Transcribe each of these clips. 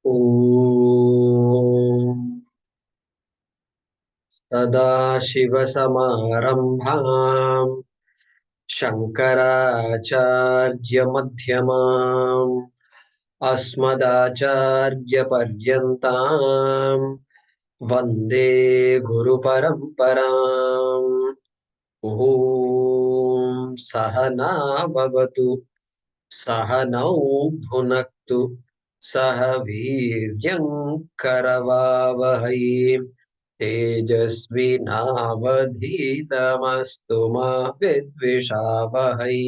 ॐ सदाशिवसमारम्भाम् शङ्कराचार्यमध्यमाम् अस्मदाचार्यपर्यन्ताम् वन्दे गुरुपरम्पराम्। ॐ सहना भवतु सहनौ भुनक्तु सह वीर्यं करवावहै तेजस्विनावधीतमस्तु मा विद्विषावहै।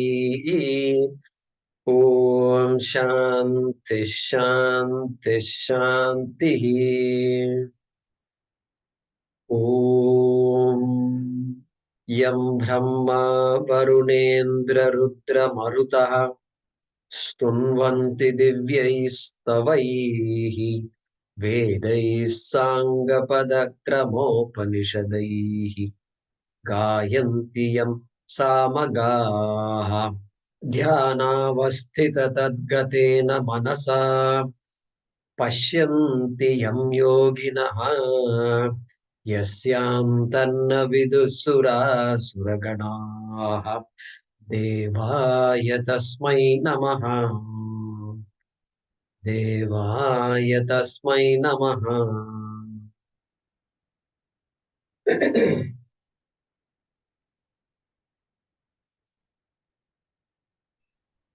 ॐ शान्ति शान्ति शान्तिः। ॐ यं ब्रह्मा वरुणेन्द्ररुद्रमरुतः स्तुन्वन्ति दिव्यैस्तवैः वेदैः साङ्गपदक्रमोपनिषदैः गायन्ति यं सामगाः ध्यानावस्थिततद्गतेन मनसा पश्यन्ति यं योगिनः यस्यान्तन्न विदुःसुरासुरगणाः देवाय तस्मै नमः। देवाय तस्मै नमः।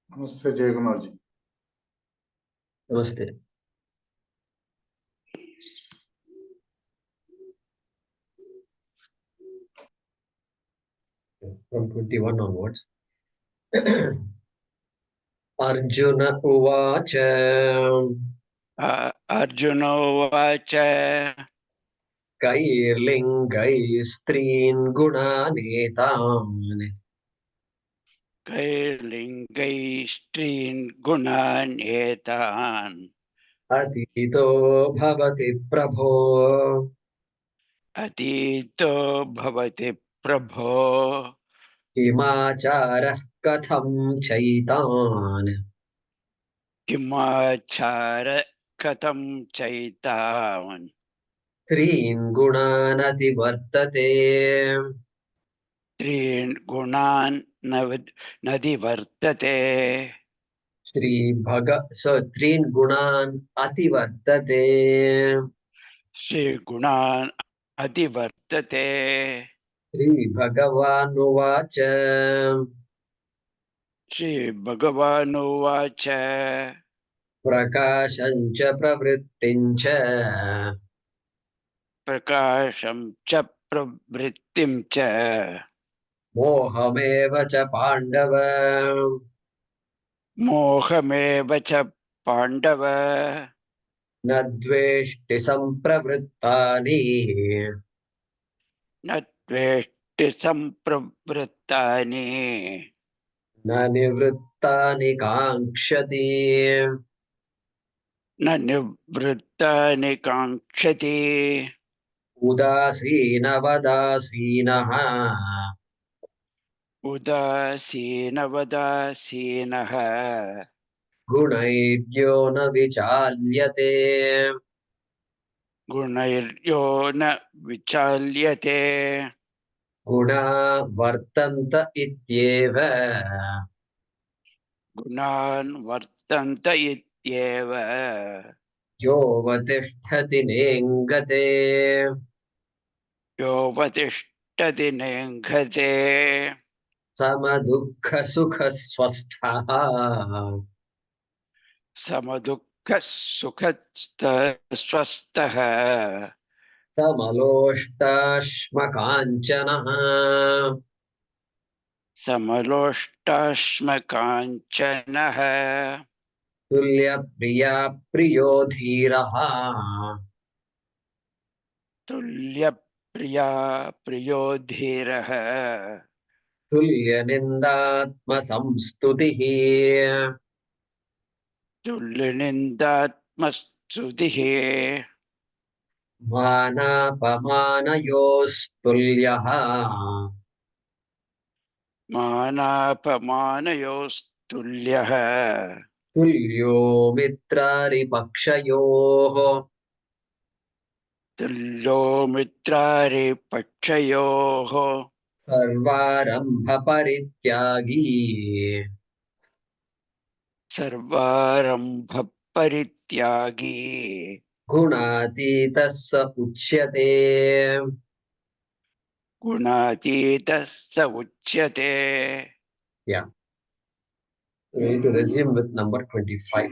नमस्ते जय कुमार जी। नमस्ते। From 21 onwards. अर्जुन उवाच अर्जुन उवाच कैर्लिङ्गैस्त्रीन् गुणानेतान् कैर्लिङ्गैस्त्रीन् गुणान् एतान् अतीतो भवति प्रभो अतीतो भवति प्रभो किमाचारः कथं चैतान् किमाचार कथं चैतान् त्रीन् गुणानतिवर्तते त्रीन् गुणान् नदिवर्तते त्रीन् गुणान् अतिवर्तते श्रीगुणान् अधिवर्तते। श्रीभगवानुवाच श्रीभगवानुवाच प्रकाशं च प्रवृत्तिं च प्रकाशं च प्रवृत्तिं च मोहमेव च पाण्डव मोहमेव च पाण्डव न द्वेष्टि सम्प्रवृत्तानि न त्वेष्टि सम्प्रवृत्तानि न निवृत्तानि काङ्क्षति न निवृत्तानि काङ्क्षति उदासीनवदासीनः उदासीनवदासीनः गुणैर्यो न विचाल्यते गुणैर्यो न विचाल्यते गुणा वर्तन्त इत्येव गुणान् वर्तन्त इत्येव योऽवतिष्ठति नेङ्गते योऽवतिष्ठति नेङ्गते समदुःखसुखस्वस्थः समदुःखः सुखस्वस्थः समलोष्टाश्मकाञ्चनः समलोष्टाश्मकाञ्चनः तुल्यप्रिया प्रियो धीरः तुल्यप्रिया प्रियो धीरः तुल्यनिन्दात्मसंस्तुतिः तुल्यनिन्दात्मस्तुतिः मानापमानयोस्तुल्यः मानापमानयोस्तुल्यः तुल्यो मित्रारिपक्षयोः तुल्यो मित्रारिपक्षयोः सर्वारम्भपरित्यागी सर्वारम्भपरित्यागी गुणातीतः स उच्यते. गुणातीतः स उच्यते. Yeah, we need to resume with number 25.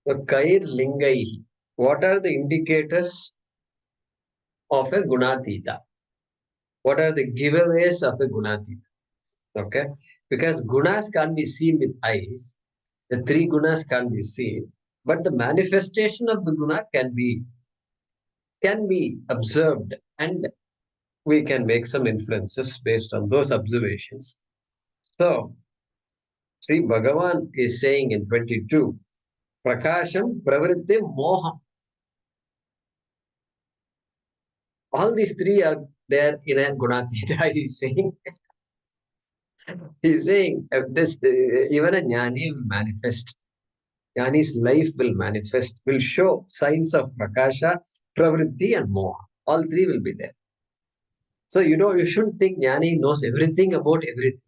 So, Kair Lingaihi. What are the indicators of a Gunatita? What are the giveaways of a Gunatita? Okay, because gunas can't be seen with eyes, the three gunas can't be seen, but the manifestation of the guna can be observed, and we can make some inferences based on those observations. So, Sri Bhagavan is saying in 22, Prakasham Pravritti Moha. All these three are there in a Gunatita, he's saying this, even a Jnani will manifest. Jnani's life will manifest, will show signs of Prakasha, Pravritti, and Moha. All three will be there. So, you shouldn't think Jnani knows everything about everything.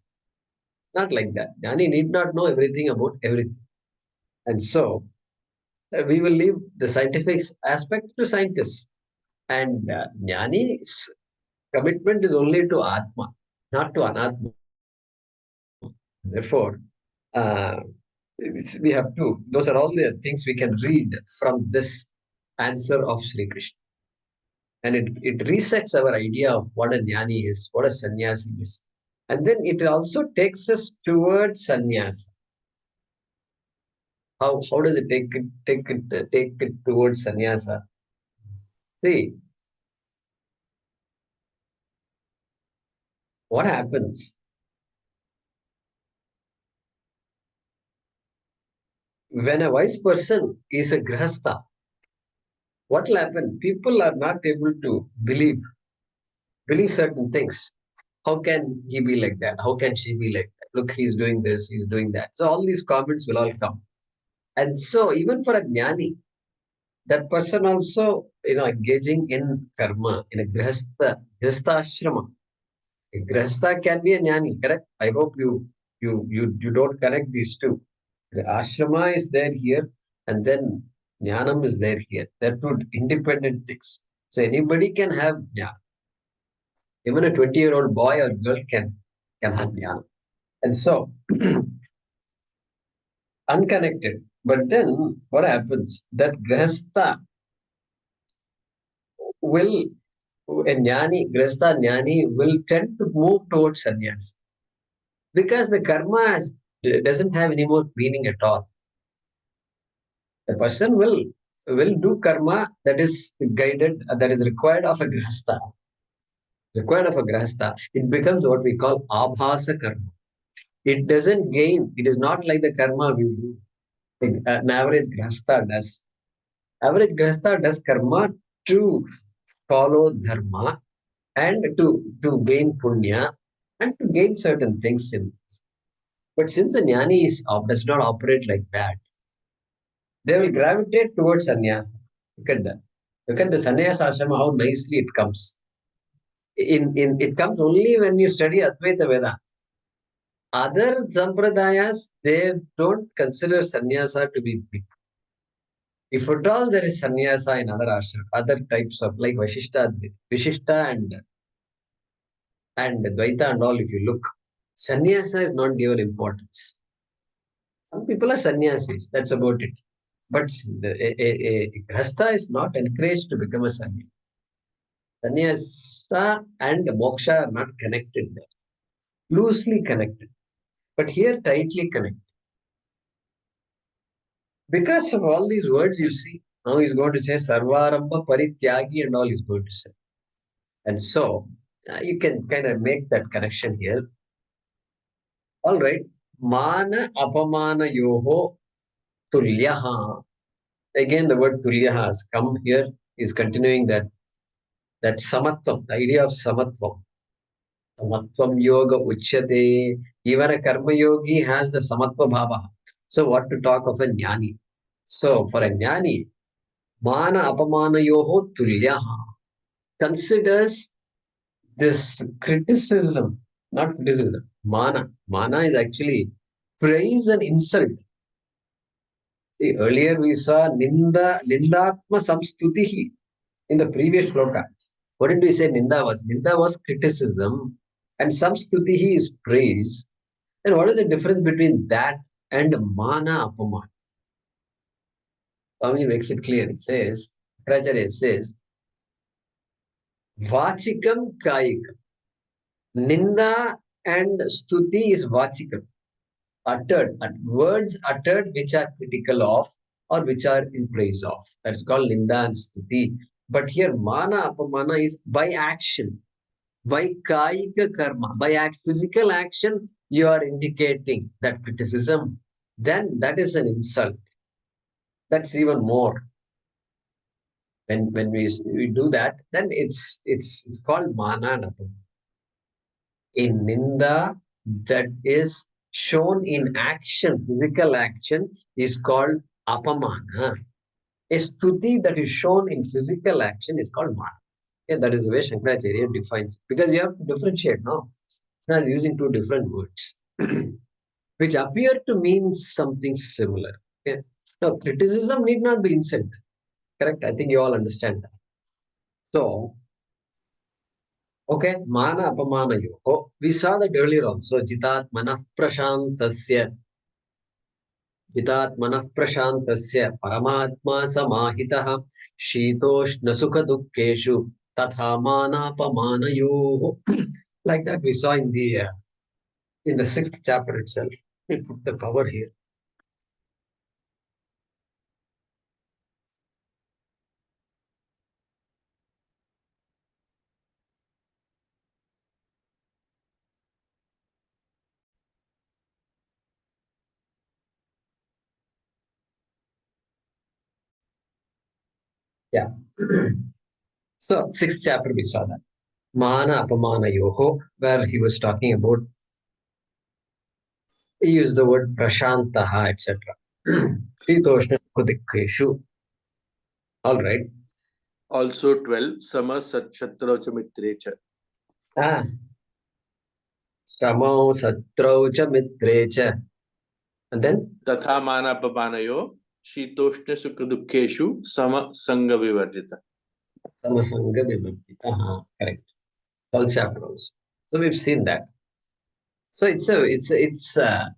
Not like that. Jnani need not know everything about everything. And so, we will leave the scientific aspect to scientists. And Jnani's commitment is only to Atma, not to Anatma. Therefore, we have to, those are all the things we can read from this answer of Sri Krishna. And it resets our idea of what a jnani is, what a sannyasi is. And then it also takes us towards sannyasa. How does it take it towards sannyasa? See, what happens when a wise person is a grihastha? What will happen? People are not able to believe certain things. How can he be like that? How can she be like that? Look, he's doing this, he's doing that. So all these comments will all come. And so even for a jnani, that person also, engaging in karma, in a grihastha ashrama. A grihastha can be a jnani, correct? I hope you don't connect these two. The ashrama is there here, and then jnanam is there here. They're two independent things. So anybody can have jnana. Even a 20-year-old boy or girl can have jnana. And so unconnected. But then what happens? That grihastha will a grihastha will tend to move towards sannyas because the karma doesn't have any more meaning at all. The person will do karma that is guided, that is required of a grihastha. Required of a grihastha, it becomes what we call abhasa karma. It doesn't gain. It is not like the karma we do. An average grihastha does. Average grihastha does karma to follow dharma and to gain punya and to gain certain things in. But since the jnani does not operate like that, they will gravitate towards sannyasa. Look at that. Look at the sannyasa ashrama, how nicely it comes. It comes only when you study Advaita Veda. Other sampradayas, they don't consider sannyasa to be big. If at all there is sannyasa in other ashram, other types of like Vishishta and Dvaita and all, if you look, sannyasa is not given importance. Some people are sannyasis, that's about it. But a grihastha is not encouraged to become a sannyasi. Sannyasa and moksha are not connected there, loosely connected. But here, tightly connected. Because of all these words you see, now he's going to say Sarvaramba Parityagi and all he's going to say. And so, you can kind of make that connection here. All right. Mana apamana yoho tulyaha. Again, the word tulyaha has come here. Is continuing that That samatvam, the idea of samatvam. Samatvam yoga uchyate. Even a karma yogi has the samatva bhava. So what to talk of a jnani? So for a jnani, mana apamana yoho tulyaha considers this criticism, not criticism, mana. Mana is actually praise and insult. See, earlier we saw nindatma samstutihi in the previous shloka. What did we say ninda was? Ninda was criticism and samstutihi is praise. And what is the difference between that and mana apamana? Swami makes it clear. It says, Acharya says, vachikam kayikam. Ninda and stuti is vachikam. Uttered, words uttered which are critical of or which are in praise of. That's called ninda and stuti. But here, mana apamana is by action, by kayika karma, by physical action, you are indicating that criticism. Then that is an insult. That's even more. When we do that, then it's called mana and apamana. In ninda, that is shown in action, physical action, is called apamana. A stuti that is shown in physical action is called mana. Yeah, that is the way Shankaracharya defines. Because you have to differentiate now. Now using two different words, which appear to mean something similar. Okay? Now, criticism need not be insult. Correct? I think you all understand that. So, okay, mana apamana yoho. We saw that earlier also. Jitat manah prashantasya. Jitat manah prashantasya. Paramatma samahitah. Shitoshna sukha dukkeshu. Tatha mana apamana yoho. Like that we saw in the 6th chapter itself. We put the cover here. Yeah. So 6th chapter we saw that. Mana apamana yoho, where he was talking about, he used the word prashantaha, etc. Shitoshna kudikeshu. All right. Also 12, Sama Satshatrau cha Mitre cha. Ah. Samau satrau cha mitre cha. And then? Tatha mana papanayo, Shitoshna Sukha Dukkeshu, Sama Sangha Vivarjita. Samahanga vibhakti. Correct. 12th chapter also. So we've seen that. So Advaita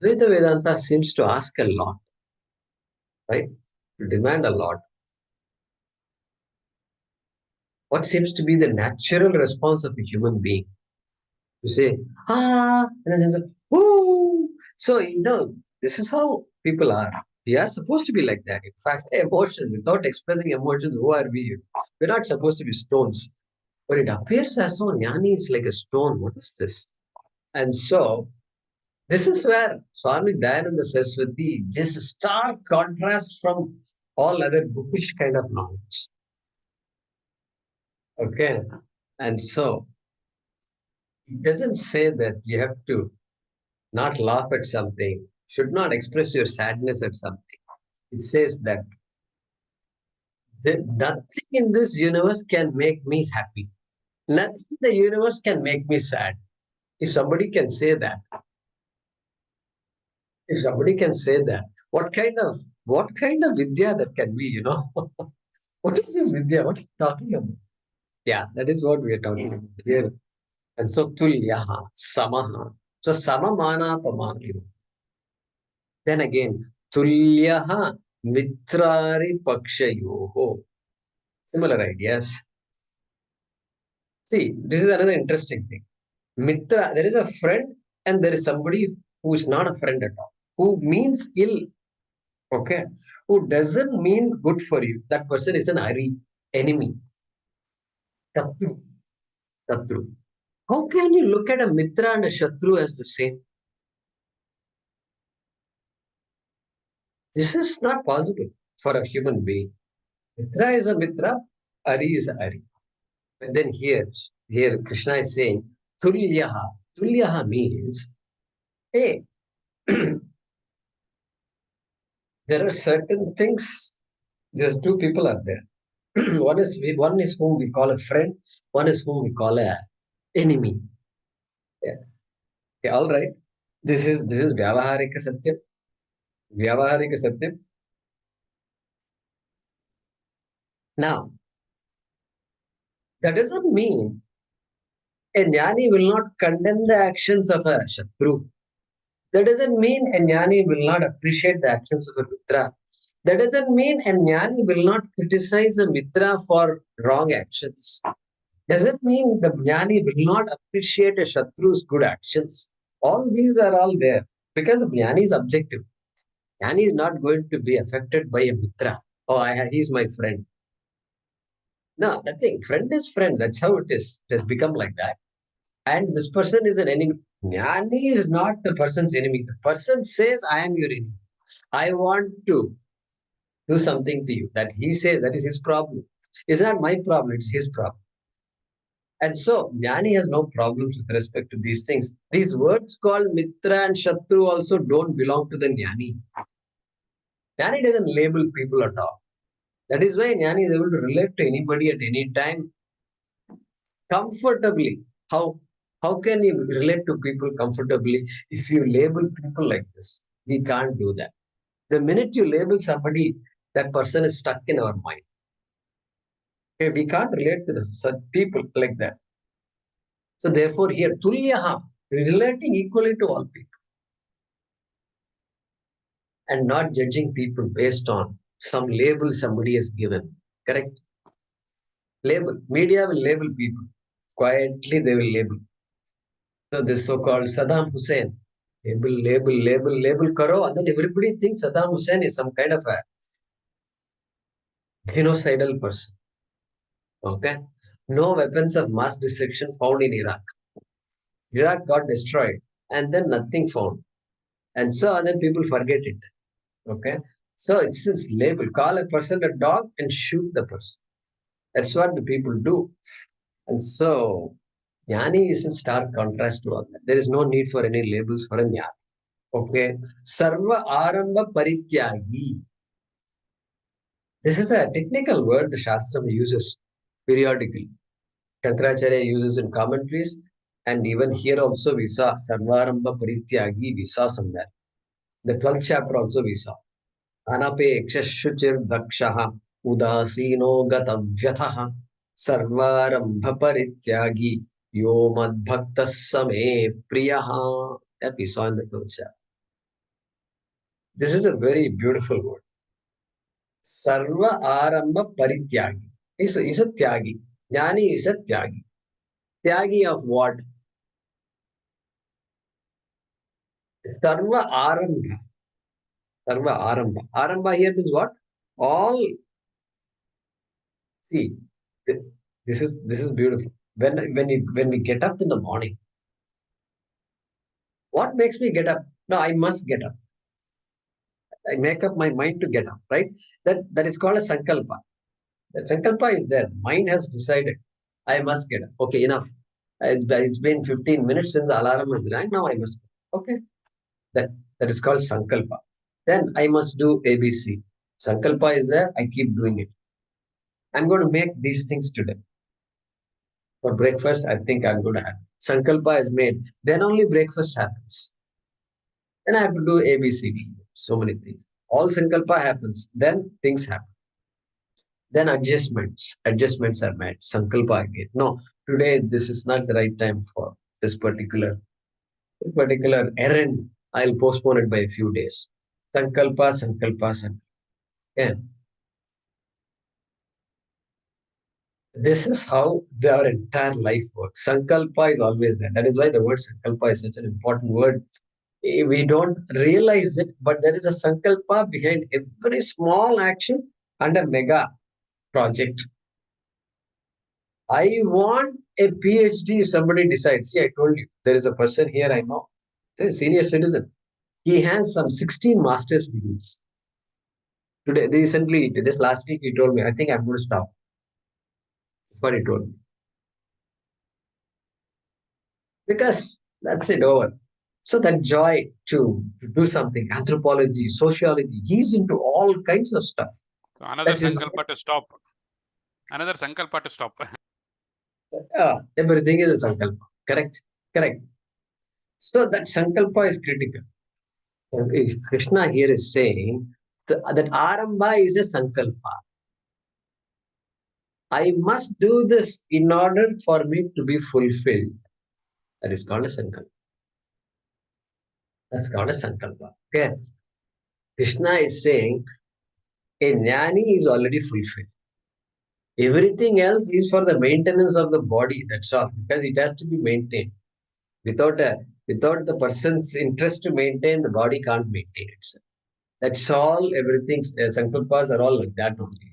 Vedanta seems to ask a lot, right? To demand a lot. What seems to be the natural response of a human being? To say, and then there's a, whoo. So, this is how people are. We are supposed to be like that. In fact, emotions, without expressing emotions, who are we? We're not supposed to be stones. But it appears as though Jnani is like a stone. What is this? And so, this is where Swami Dayananda Saraswati just a stark contrast from all other bookish kind of knowledge. Okay. And so, it doesn't say that you have to not laugh at something, should not express your sadness at something. It says that nothing in this universe can make me happy. Nothing in the universe can make me sad. If somebody can say that, what kind of vidya that can be, What is this vidya? What are you talking about? Yeah, that is what we are talking about here. And so tulyaha, samaha. So samamana pamana. Then again, tulyaha mitrari pakshayoho. Similar ideas. See, this is another interesting thing. Mitra, there is a friend and there is somebody who is not a friend at all, who means ill, okay, who doesn't mean good for you. That person is an enemy. Shatru. Shatru. How can you look at a mitra and a shatru as the same? This is not possible for a human being. Mitra is a mitra, Ari is Ari. But then here Krishna is saying, Tulyaha. Tulyaha means, hey, there are certain things, there's two people are there. one is whom we call a friend, one is whom we call a enemy. Yeah. Okay, all right. This is Vyavaharika Satyam. Vyavaharika Satyam. Now, that doesn't mean a jnani will not condemn the actions of a Shatru. That doesn't mean a jnani will not appreciate the actions of a Mitra. That doesn't mean a jnani will not criticize a Mitra for wrong actions. Doesn't mean the jnani will not appreciate a Shatru's good actions. All these are all there because the jnani is objective. Jnani is not going to be affected by a Mitra. Oh, he's my friend. No, nothing. Friend is friend. That's how it is. It has become like that. And this person is an enemy. Jnani is not the person's enemy. The person says, I am your enemy. I want to do something to you. That he says, that is his problem. It's not my problem, it's his problem. And so, Jnani has no problems with respect to these things. These words called Mitra and Shatru also don't belong to the Jnani. Jnani doesn't label people at all. That is why Jnani is able to relate to anybody at any time comfortably. How can you relate to people comfortably if you label people like this? We can't do that. The minute you label somebody, that person is stuck in our mind. Okay, we can't relate to such people like that. So therefore here, Tulyaha, relating equally to all people. And not judging people based on some label somebody has given. Correct? Label. Media will label people. Quietly they will label. So this so-called Saddam Hussein, label karo, and then everybody thinks Saddam Hussein is some kind of a genocidal person. Okay? No weapons of mass destruction found in Iraq. Iraq got destroyed and then nothing found. And so and then people forget it. Okay? So it's this label. Call a person a dog and shoot the person. That's what the people do. And so Jnani is in stark contrast to all that. There is no need for any labels for a Jnani. Okay. Sarva Aramba Parityagi. This is a technical word the Shastra uses periodically. Shankaracharya uses in commentaries, and even here also we saw Sarvaramba Parityagi, we saw somewhere. The 12th chapter also we saw. Anapekshashuchir dakshaha udasino gatavyathaha sarvarambha parityagi yo madbhaktas same priyaha. That we saw in the 12th chapter. This is a very beautiful word. Sarva aramba parityagi. Is a tyagi. Jnani is a tyagi. Tyagi of what? Sarva aramba. Sarva aramba. Aramba here means what? All. See, this is beautiful. When we get up in the morning, what makes me get up? No, I must get up. I make up my mind to get up, right? That is called a sankalpa. The sankalpa is there. Mind has decided. I must get up. Okay, enough. It's been 15 minutes since the alarm has rang. Now I must. Okay. That is called sankalpa. Then I must do ABC. Sankalpa is there. I keep doing it. I'm going to make these things today. For breakfast, I think I'm going to have. Sankalpa is made. Then only breakfast happens. Then I have to do ABCD. So many things. All sankalpa happens. Then things happen. Then adjustments are made. Sankalpa again. No, today this is not the right time for this particular errand. I'll postpone it by a few days. Sankalpa. Yeah. This is how their entire life works. Sankalpa is always there. That is why the word Sankalpa is such an important word. We don't realize it, but there is a Sankalpa behind every small action and a mega project. I want a PhD if somebody decides. See, I told you, there is a person here I know, a senior citizen. He has some 16 master's degrees. Today, recently, just last week, he told me, I think I'm going to stop. what he told me. Because that's it over. So that joy to do something, anthropology, sociology, he's into all kinds of stuff. So another That's his- sankalpa to stop. Another sankalpa to stop. Everything is a sankalpa. Correct? Correct. So that sankalpa is critical. Okay, Krishna here is saying that Arambha is a sankalpa. I must do this in order for me to be fulfilled. That is called a sankalpa. That's called a sankalpa. Okay. Krishna is saying a jnani is already fulfilled. Everything else is for the maintenance of the body. That's all. Because it has to be maintained. Without the person's interest to maintain, the body can't maintain itself. That's all. Everything. Sankalpas are all like that only.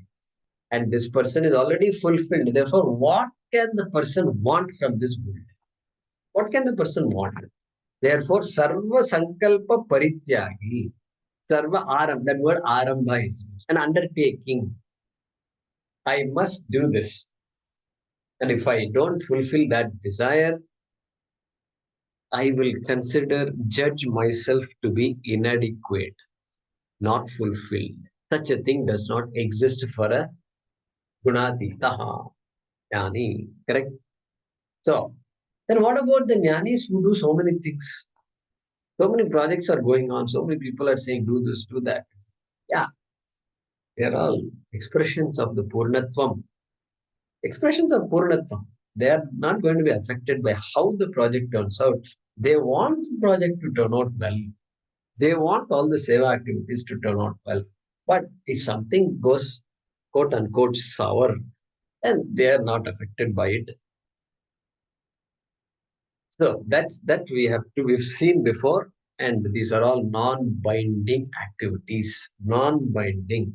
And this person is already fulfilled. Therefore, what can the person want from this world? What can the person want? Therefore, sarva sankalpa parityagi. Sarva aram. That word arambha is used. An undertaking. I must do this. And if I don't fulfill that desire, I will judge myself to be inadequate, not fulfilled. Such a thing does not exist for a gunatitaha, jnani. Correct? So, then what about the jnanis who do so many things? So many projects are going on. So many people are saying, do this, do that. Yeah, they are all expressions of the Purnatvam. Expressions of Purnatvam. They are not going to be affected by how the project turns out. They want the project to turn out well. They want all the seva activities to turn out well. But if something goes, quote unquote, sour, then they are not affected by it. So we've seen before, and these are all non-binding activities. Non-binding.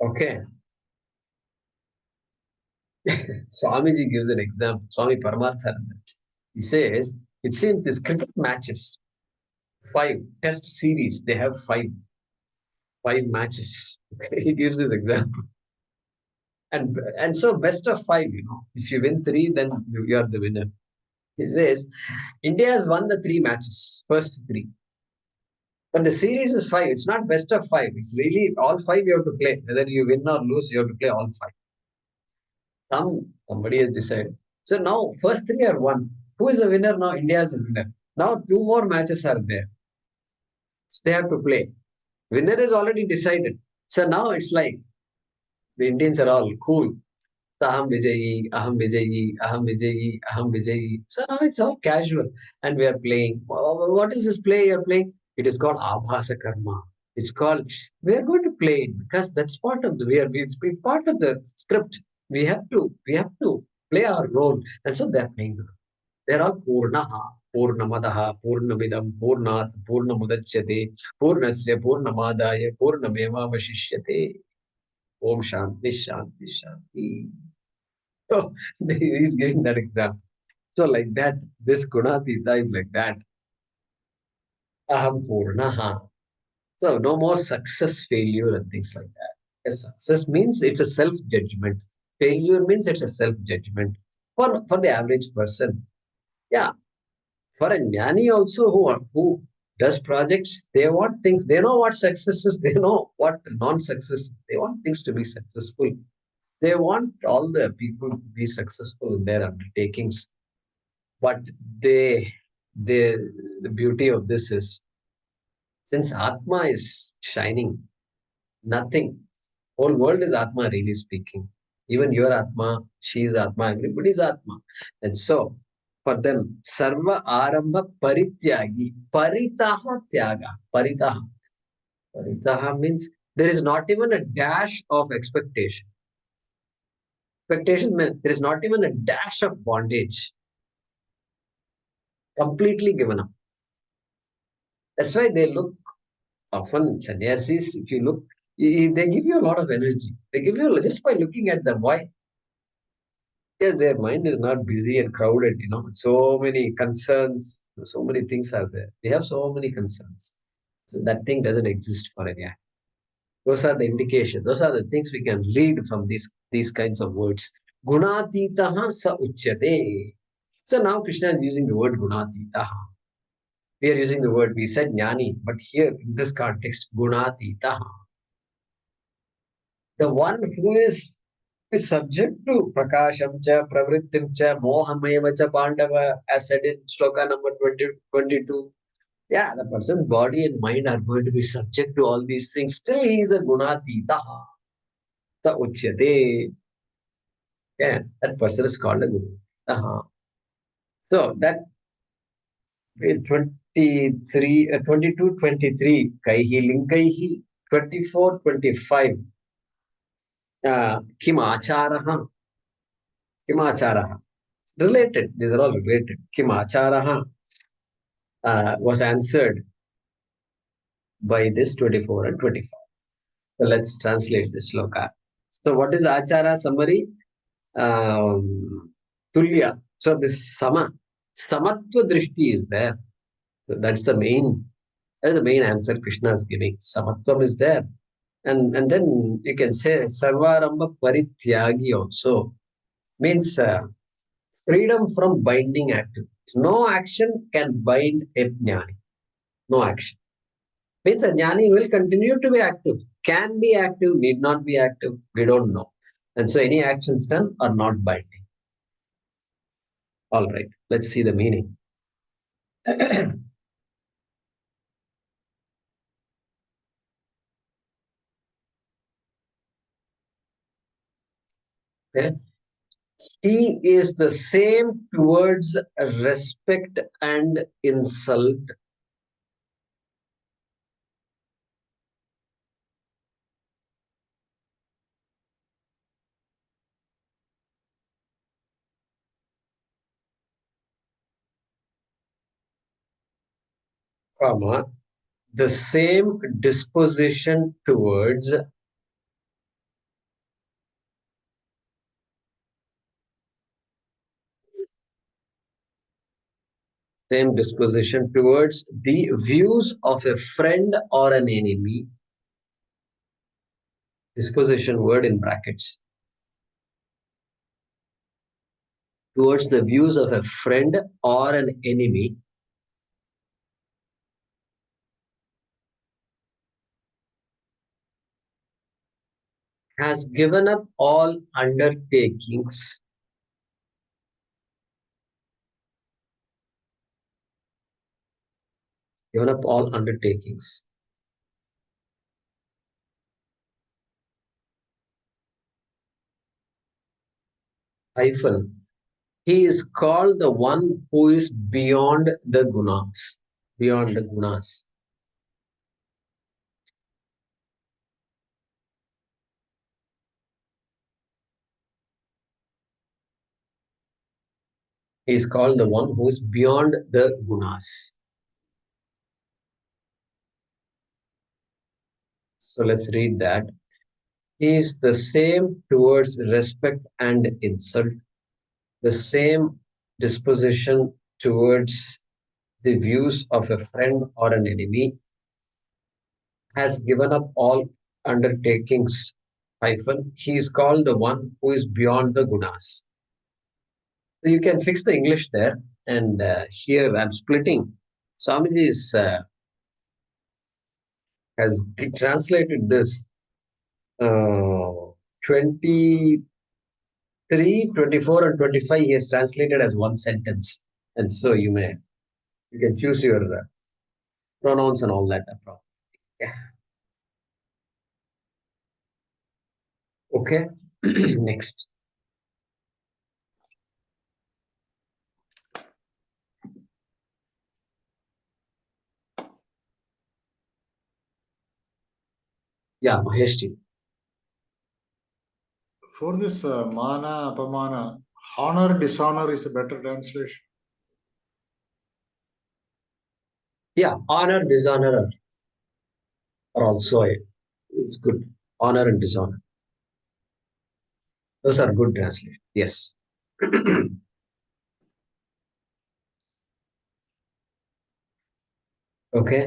Okay. Swamiji gives an example. Swami Paramarthananda. He says, it seems these cricket matches, 5 test series, they have 5 matches. He gives this example. And so best of 5, if you win 3, then you are the winner. He says, India has won the 3 matches, first 3. But the series is 5. It's not best of 5. It's really all 5 you have to play. Whether you win or lose, you have to play all 5. Somebody has decided. So now first 3 are won. Who is the winner now? India is the winner. Now 2 more matches are there. So they have to play. Winner is already decided. So now it's like the Indians are all cool. So aham vijayi, aham vijayi, aham vijayi, aham vijayi. So now it's all casual. And we are playing. What is this play you're playing? It is called abhasa karma. It's called, we are going to play it because that's part of it's part of the script. We have to play our role. And so they're playing. They're all purnaha, purnamadaha, purnamidam, purnat, purnamudachyate, purnasya, purnamadaya, purnameva vashishyate. Om Shanti, Shanti, Shanti. So he's giving that example. So like that, this Gunatita is like that. Aham Purnaha. So no more success, failure, and things like that. A success means it's a self-judgment. Failure means it's a self-judgment for the average person. Yeah. For a jnani also who does projects, they want things, they know what success is, they know what non-success is. They want things to be successful. They want all the people to be successful in their undertakings. But the beauty of this is, since Atma is shining, nothing, whole world is Atma really speaking. Even your Atma, she is Atma, everybody is Atma. And so, for them, Sarva Arambha Parityagi, Paritaha Tyaga, Paritaha. Paritaha means there is not even a dash of expectation. Expectation means there is not even a dash of bondage. Completely given up. That's why they look, often sannyasis, if you look, they give you a lot of energy. They give you, just by looking at them. Why? Because their mind is not busy and crowded, so many concerns, so many things are there. They have so many concerns. So that thing doesn't exist for any act. Those are the indications. Those are the things we can read from these kinds of words. Gunatitaha sa uchyate. So now Krishna is using the word gunatitaha. We are using the word, we said jnani, but here in this context, gunatitaha. The one who is subject to prakasham cha, pravrittim cha, mohameva cha pandava, as said in shloka number 22. Yeah, the person's body and mind are going to be subject to all these things. Still, he is a gunatitaha. Ta uchyate. Yeah, that person is called a gunatitaha. So that 22, 23, kaihi linkaihi, 24, 25. Kim acharaha. Kim acharaha. Related. These are all related. Kim acharaha was answered by this 24 and 25. So let's translate this sloka. So what is the achara summary? Tulya. So this samatva drishti is there. So that's the main answer Krishna is giving. Samatvam is there. And then you can say sarvaramba parityagi also. Means freedom from binding activities. No action can bind a jnani. No action. Means a jnani will continue to be active. Can be active, need not be active. We don't know. And so any actions done are not binding. All right. Let's see the meaning. Okay. He is the same towards respect and insult. Comma, the same disposition towards the views of a friend or an enemy. Disposition word in brackets. Towards the views of a friend or an enemy. Has given up all undertakings. Given up all undertakings. Hyphen. He is called the one who is beyond the gunas. Beyond the gunas. He is called the one who is beyond the gunas. So let's read that. He is the same towards respect and insult, the same disposition towards the views of a friend or an enemy, has given up all undertakings, hyphen, he is called the one who is beyond the gunas. So you can fix the English there, and here I'm splitting. Swamiji has translated this 23, 24, and 25. He has translated as one sentence, and so you can choose your pronouns and all that. Yeah. Okay. Next. Yeah, Maheshji. For this mana, apamana, honor, dishonor is a better translation. Yeah, honor, dishonor are also it's good. Honor and dishonor. Those are good translations. Yes. Okay.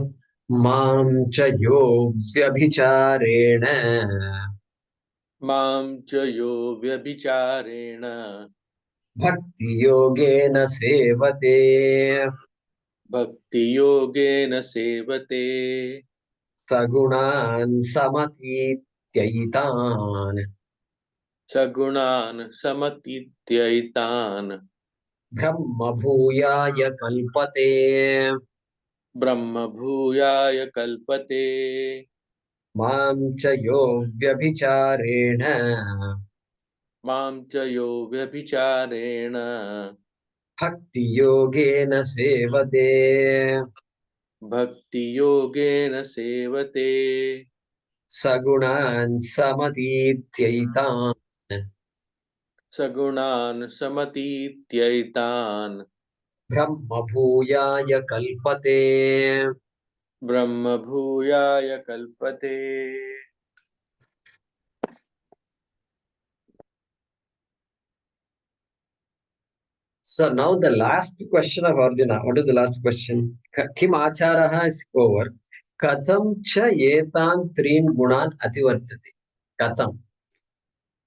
Mam cha yo vyabhicharena Mam cha yo vyabhicharena bhakti yogena sevate bhakti yogena sevate sagunan samatityaitan sagunan samatityaitan brahma bhuyaya kalpate brahma bhuyaya kalpate mam cha yo vyabhicharena mam cha yo vyabhicharena bhakti yogena sevate bhakti yogena sevate sagunan samatityaitan sagunan samatityaitan brahma bhuyaya kalpate. brahma bhuyaya kalpate. So now the last question of Arjuna. What is the last question? Kim acharaha is over. Katham cha etan trin gunan ativartate. Katham.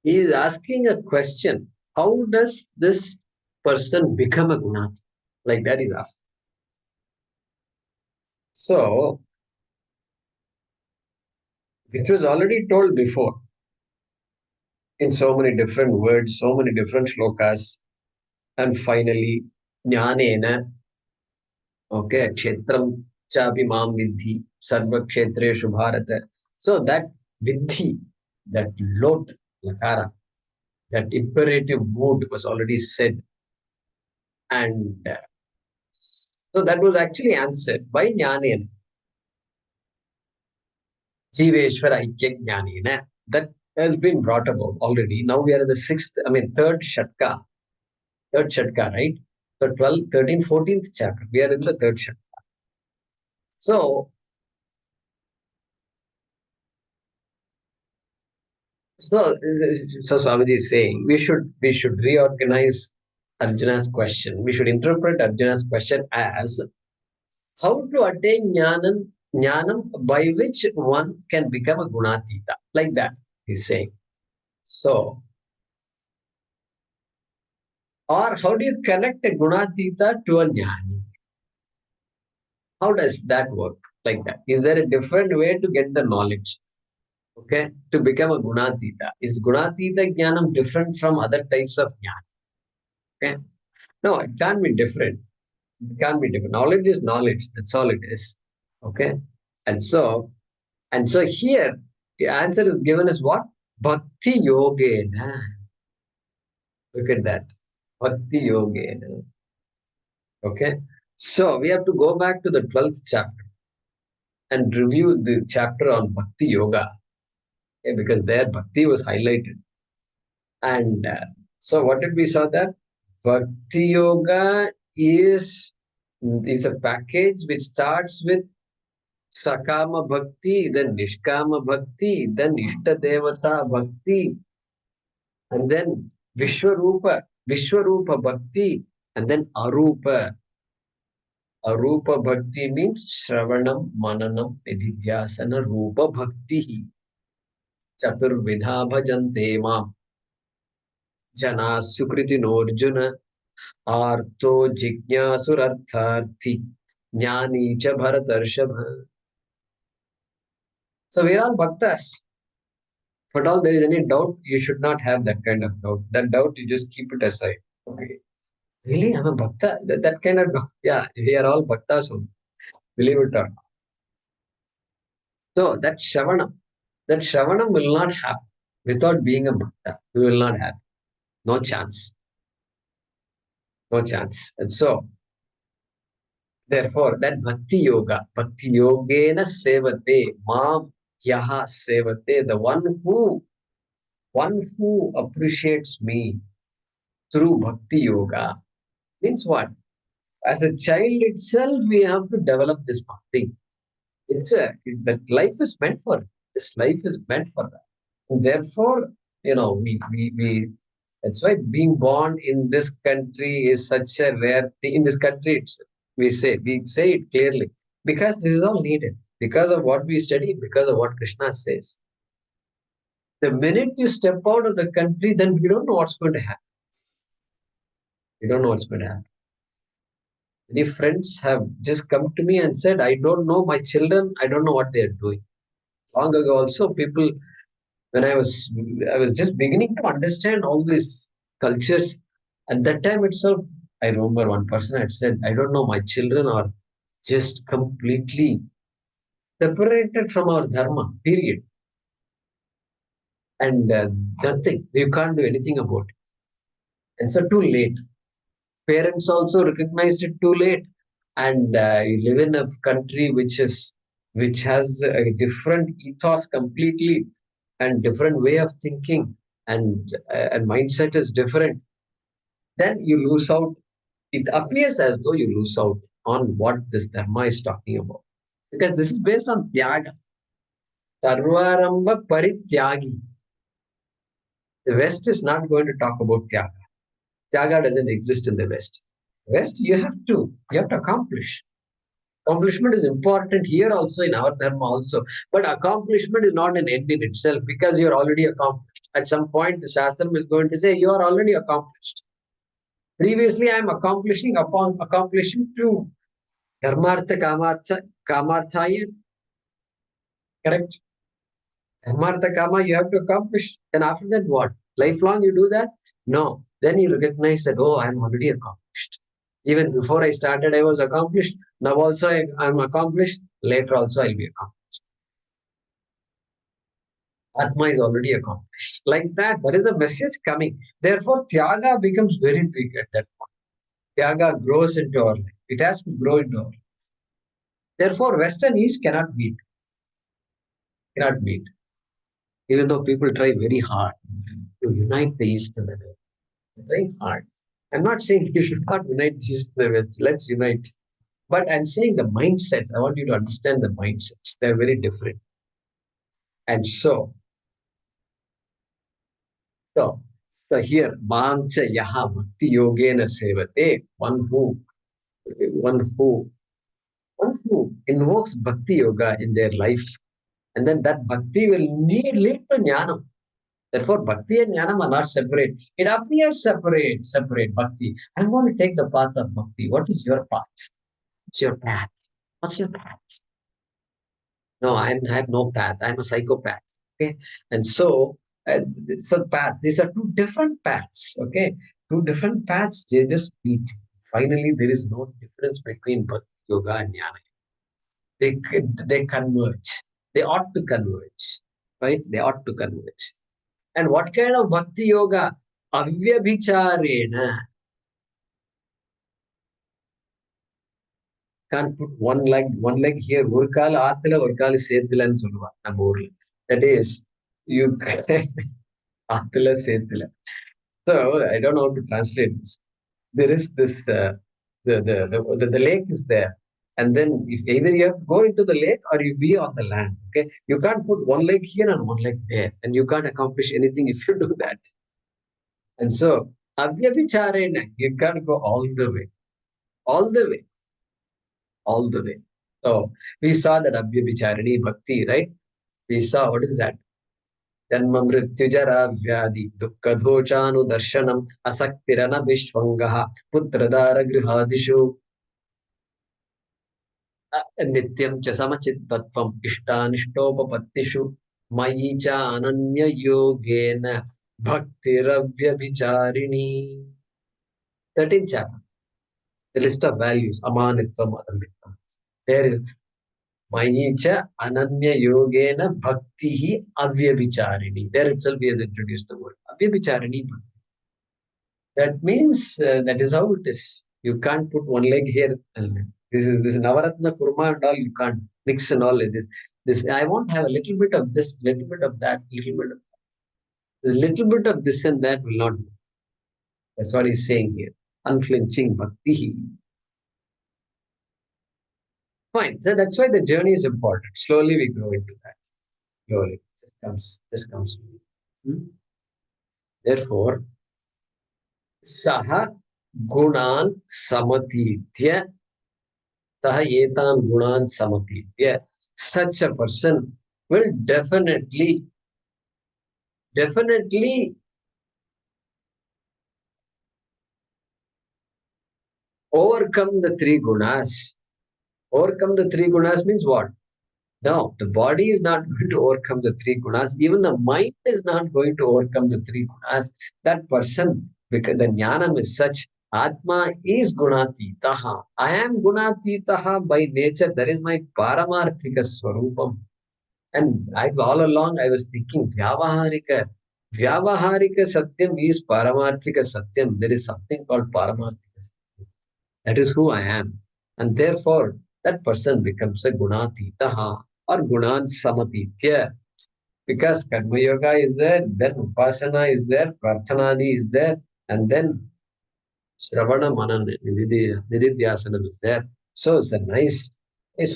He is asking a question. How does this person become a gunat? Like that is asked. So, which was already told before in so many different words, so many different shlokas. And finally, jnanena, okay, kshetram chapi mam vidhi, sarva kshetreshu bharata. So that vidhi, that lot, lakara, that imperative mood was already said. And so that was actually answered by jnanena. Jiveshwara Ikya Jnanena. That has been brought about already. Now we are in the third Shatka. Third Shatka, right? So 12, 13, 14th chapter. We are in the third Shatka. So, so Swamiji is saying we should reorganize Arjuna's question. We should interpret Arjuna's question as how to attain jnanam by which one can become a gunatita. Like that, he's saying. So, or how do you connect a gunatita to a jnani? How does that work? Like that? Is there a different way to get the knowledge? Okay, to become a gunatita. Is gunatita jnanam different from other types of jnana? Okay, no, it can't be different. It can't be different. Knowledge is knowledge. That's all it is. Okay, and so here the answer is given as what? Bhakti yogena. Look at that. Bhakti yogena. Okay, so we have to go back to the 12th chapter and review the chapter on Bhakti Yoga, okay, because there Bhakti was highlighted. And so what did we saw there? Bhakti Yoga is a package which starts with Sakama Bhakti, then Nishkama Bhakti, then Ishta Devata Bhakti, and then Vishwarupa Bhakti, and then Arupa. Arupa Bhakti means Shravanam, Mananam, Nididhyasana, Rupa Bhakti. Chaturvidha bhajante mam jana sukritinorjuna arto jignyasurartharthi jnani cha bharatarshava. So we are all bhaktas. If at all there is any doubt, you should not have that kind of doubt. That doubt, you just keep it aside. Okay. Really? I'm a bhakta? That kind of doubt. Yeah, we are all bhaktas. Believe it or not. So that Shravanam will not happen without being a bhakta. We will not have. No chance. No chance. And so, therefore, that bhakti yogena sevate, mam yaha sevate, the one who appreciates me through bhakti yoga means what? As a child itself, we have to develop this bhakti. That life is meant for it. This life is meant for that. And therefore, we that's why being born in this country is such a rare thing. In this country, we say it clearly because this is all needed. because of what we study, because of what Krishna says. The minute you step out of the country, then we don't know what's going to happen. We don't know what's going to happen. Many friends have just come to me and said, I don't know my children, I don't know what they are doing. Long ago also, people, when I was just beginning to understand all these cultures, at that time itself, I remember one person had said, I don't know, my children are just completely separated from our dharma, period. And nothing, you can't do anything about it. And so too late. Parents also recognized it too late. And you live in a country which has a different ethos completely and different way of thinking and mindset is different. Then you lose out. It appears as though you lose out on what this dharma is talking about. Because this is based on tyaga. Sarvaramba parityagi. The West is not going to talk about tyaga. Tyaga doesn't exist in the West. West, you have to accomplish. Accomplishment is important here also in our dharma also. But accomplishment is not an end in itself because you're already accomplished. At some point, the Shastram is going to say you are already accomplished. Previously, I am accomplishing to dharmartha kamarthaya. Correct? Dharmartha kama you have to accomplish. Then after that, what? Lifelong you do that? No. Then you recognize that, oh, I am already accomplished. Even before I started, I was accomplished. Now also I am accomplished. Later also I'll be accomplished. Atma is already accomplished. Like that, there is a message coming. Therefore, Tyaga becomes very big at that point. Tyaga grows into our life. It has to grow into our life. Therefore, West and East cannot meet. Cannot meet. Even though people try very hard to unite the East and the West. Very hard. I'm not saying you should not unite the East and the West. Let's unite. But I'm saying the mindsets. I want you to understand the mindsets. They're very different. And so here, Mamcha Yaha Bhakti Yogena Sevate, one who invokes Bhakti Yoga in their life, and then that Bhakti will lead to Jnana. Therefore, Bhakti and Jnana are not separate. It appears separate Bhakti. I'm going to take the path of Bhakti. What is your path? What's your path? What's your path? No, I have no path. I'm a psychopath. Okay, and so paths. These are two different paths. Okay, two different paths. They just meet. Finally, there is no difference between Bhakti Yoga and Jnana. They converge. They ought to converge, right? They ought to converge. And what kind of Bhakti Yoga? Avyabhicharena. Can't put one leg here. ஒரு கால் ஆத்துல ஒரு கால் சேத்துலன்னு சொல்லுவாங்க நம்ம ஊர்ல. That is, you ஆத்துல சேத்துல. So I don't know how to translate this. There is this the lake is there, and then if either you have to go into the lake or you be on the land. Okay, you can't put one leg here and one leg there, and you can't accomplish anything if you do that. And so avyabhicharena, you can't go all the way, all the way. All the way. So we saw that Abhyabhicharini Bhakti, right? We saw what is that? Janma mrityujara vyadi dukkadhochanu darshanam asaktirana vishwangaha putradara grihadishu nityam cha samachittatvam ishtanishtopapatishu mayi cha ananya yogena bhaktiravhyabhicharini. 13th chapter. The list of values. Amanitvam, adambitvam. There is Mayicha Ananya Yogena Bhaktihi Avyabhicharini. There itself he has introduced the word Avyabhicharini Bhakti. That means that is how it is. You can't put one leg here. This Navaratna Kurma and all, you can't mix and all this. I won't have a little bit of this, little bit of that, little bit of that. This little bit of this and that will not do. That's what he's saying here. Unflinching Bhakti. Fine. So that's why the journey is important. Slowly we grow into that. Slowly. This comes to me. Therefore, Saha Gunan Samatitya. Saha Etan Gunan Samatitya. such a person will definitely overcome the three gunas. Overcome the three gunas means what? No, the body is not going to overcome the three gunas. Even the mind is not going to overcome the three gunas. That person, because the jnanam is such, Atma is gunatitaha. I am gunatitaha by nature. That is my paramarthika swarupam. And all along I was thinking, Vyavaharika Satyam is Paramarthika Satyam. There is something called Paramarthika Satyam. That is who I am. And therefore, that person becomes a Gunatitaha or Gunan Samatitya. Because Karma Yoga is there, then Upasana is there, Prarthanadi is there, and then Shravana Manan Nididhyasanam is there. So it's a nice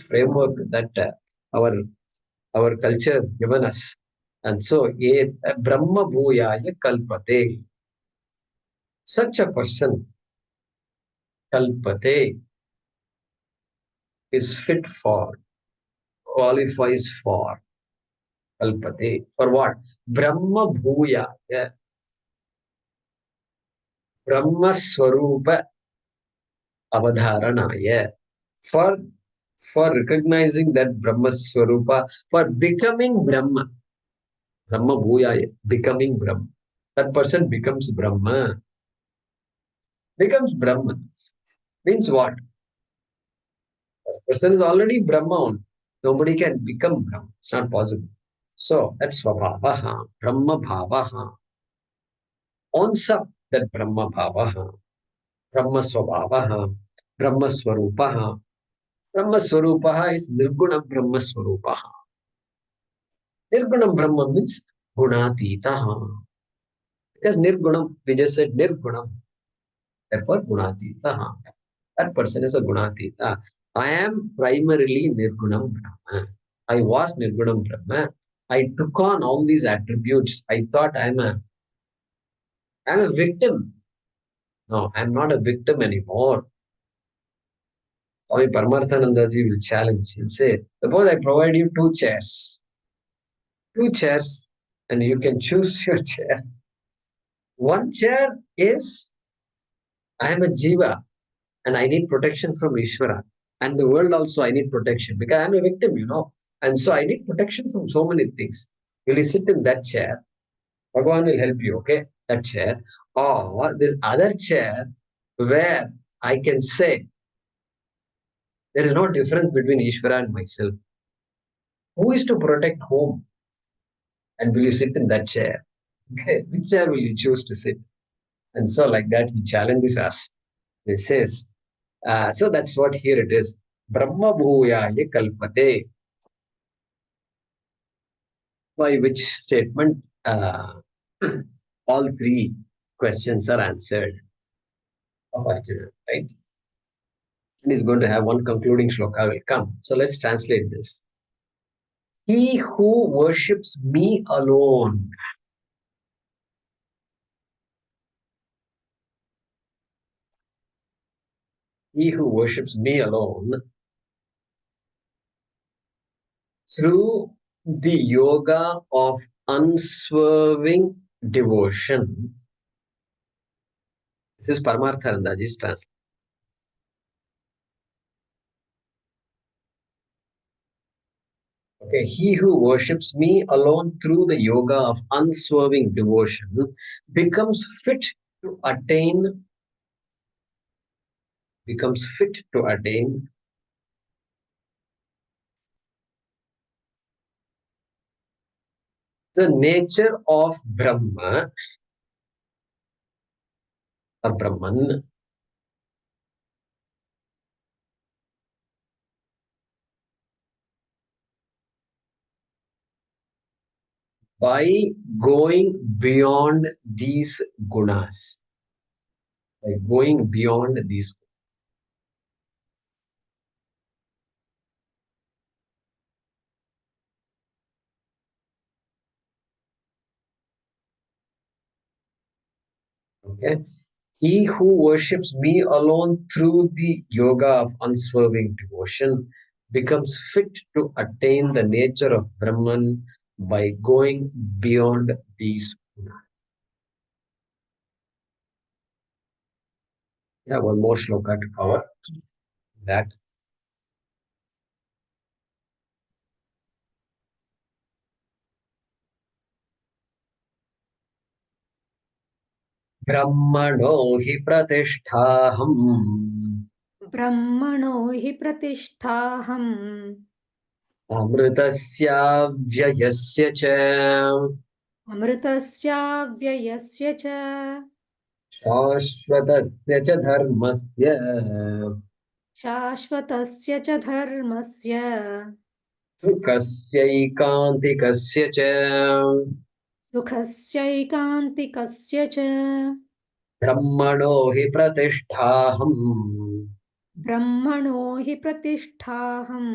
framework that our culture has given us. And so, Brahma Bhuyaya Kalpate. Such a person, Kalpate, is fit for, qualifies for, Kalpate. For what? Brahma Bhuyaya. Brahma Swarupa Avadharanaya. For recognizing that Brahma Swarupa, for becoming Brahma. Brahma Bhuyaya, becoming Brahma. That person becomes Brahma. Becomes Brahma. Means what? Person is already Brahma. Nobody can become Brahma. It's not possible. So that's Svabhavaha, Brahma Bhavaha. Owns up that Brahma Bhavaha, Brahma Svabhavaha, Brahma Swarupaha. Brahma Swarupaha is Nirguna Brahma Swarupaha. Nirguna Brahma means Gunatitaha. Because Nirgunam, we just said Nirgunam. Therefore, Gunatitaha. That person is a Gunatita. I am primarily Nirgunam Brahma. I was Nirgunam Brahma. I took on all these attributes. I thought I'm a victim. No, I'm not a victim anymore. Swami Paramarthanandaji will challenge. He'll say, suppose I provide you two chairs, and you can choose your chair. One chair is, I am a jiva, and I need protection from Ishvara. And the world also, I need protection because I'm a victim, And so I need protection from so many things. Will you sit in that chair? Bhagavan will help you, okay? That chair. Or this other chair where I can say, there is no difference between Ishvara and myself. Who is to protect whom? And will you sit in that chair? Okay, which chair will you choose to sit? And so like that, he challenges us. He says, so that's what here it is. Brahma Bhuyaya Kalpate. By which statement all three questions are answered of Arjuna, right? And he's going to have one concluding shloka will come. So let's translate this. He who worships me alone. He who worships me alone through the yoga of unswerving devotion. This is Paramarthanandaji's translation. Okay, he who worships me alone through the yoga of unswerving devotion becomes fit to attain the nature of Brahma or Brahman by going beyond these gunas. By going beyond these. Okay. He who worships me alone through the yoga of unswerving devotion becomes fit to attain the nature of Brahman by going beyond these. Yeah, one more shloka to cover that. ब्रह्मणो हि प्रतिष्ठाहम् ब्रह्मणो हि प्रतिष्ठाहम् अमृतस्याव्ययस्य च अमृतस्याव्ययस्य च शाश्वतस्य च धर्मस्य शाश्वतस्य च धर्मस्य सुखस्यैकान्तिकस्य च सुखस्यैकान्तिकस्य च ब्रह्मणो हि प्रतिष्ठाहम् ब्रह्मणो हि प्रतिष्ठाहम्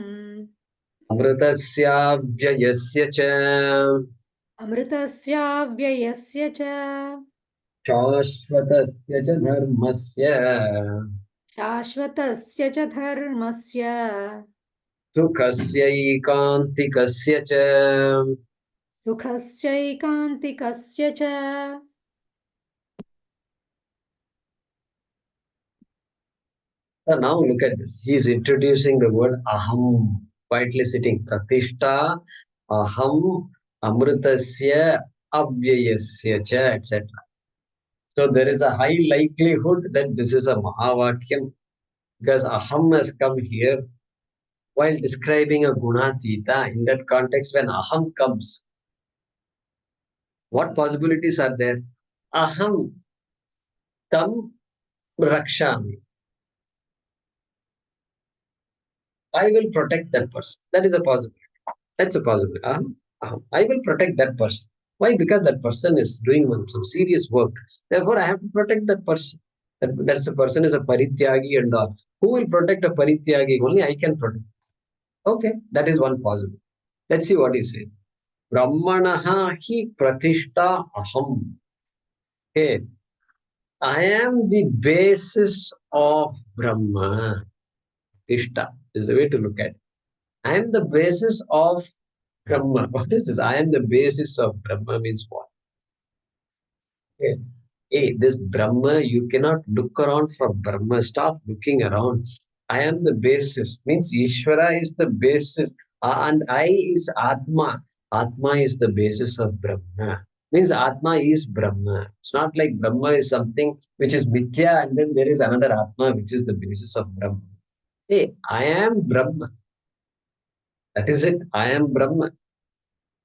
अमृतस्याव्ययस्य च अमृतस्याव्ययस्य च शाश्वतस्य च धर्मस्य शाश्वतस्य च धर्मस्य सुखस्यैकान्तिकस्य च सुखस्यैकान्तिकस्य च So now look at this. He is introducing the word aham, quietly sitting. Pratishta, aham, amritasya, avyayasya cha, etc. So there is a high likelihood that this is a Mahavakyam because aham has come here while describing a gunatita. In that context, when aham comes, what possibilities are there? Aham tam rakshami. I will protect that person. That is a possibility. That's a possibility. I will protect that person. Why? Because that person is doing some serious work. Therefore, I have to protect that person. That's the person is a parityagi and all. Who will protect a parityagi? Only I can protect. Okay, that is one possibility. Let's see what he says. Brahmanaha hi pratishta aham. Okay, I am the basis of Brahma. Pratishtha is the way to look at it. I am the basis of Brahma. What is this? I am the basis of Brahma means what? Okay. Hey, this Brahma, you cannot look around for Brahma. Stop looking around. I am the basis. Means Ishvara is the basis. And I is Atma. Atma is the basis of Brahma. Means Atma is Brahma. It's not like Brahma is something which is Mithya and then there is another Atma which is the basis of Brahma. Hey, I am Brahma. That is it. I am Brahma.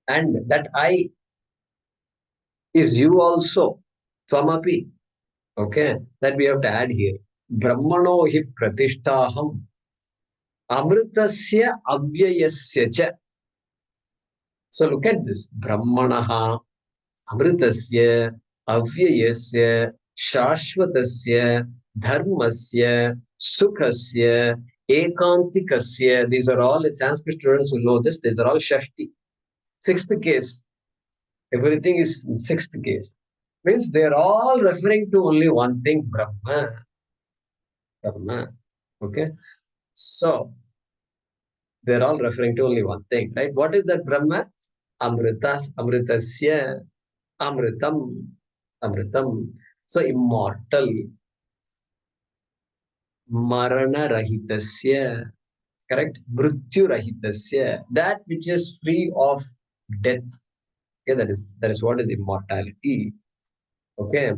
And that I is you also. Swamapi. Okay, that we have to add here. Brahmano hi pratishtaham amritasya avyayasya cha. So look at this. Brahmanaha amritasya avyayasya shashvatasya dharmasya sukhasya ekantikasya. These are all, Sanskrit students will know this. These are all Shashti. Sixth case. Everything is sixth case. Means they are all referring to only one thing, Brahma. Brahma. Okay. So they're all referring to only one thing, right? What is that Brahma? Amritas, Amritasya, Amritam, Amritam. So immortal, Marana Rahitasya, correct? Mrityu Rahitasya, that which is free of death. Okay, that is what is immortality. Okay,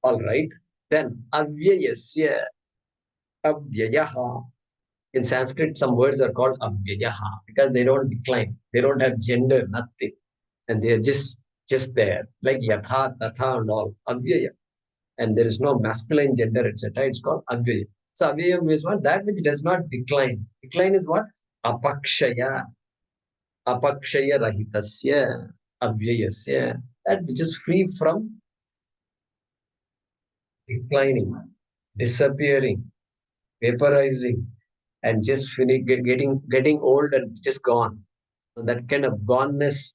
all right. Then Avyayasya, Avyayaha. In Sanskrit, some words are called Avyayaha because they don't decline. They don't have gender, nothing. And they are just there, like Yatha, Tatha and all, Avyaya. And there is no masculine gender, etc. It's called Avyaya. So Avyaya means what? That which does not decline. Decline is what? Apakshaya. Apakshaya Rahitasya. Avyayasya. That which is free from declining, disappearing, vaporizing, and just getting old and just gone. So that kind of goneness,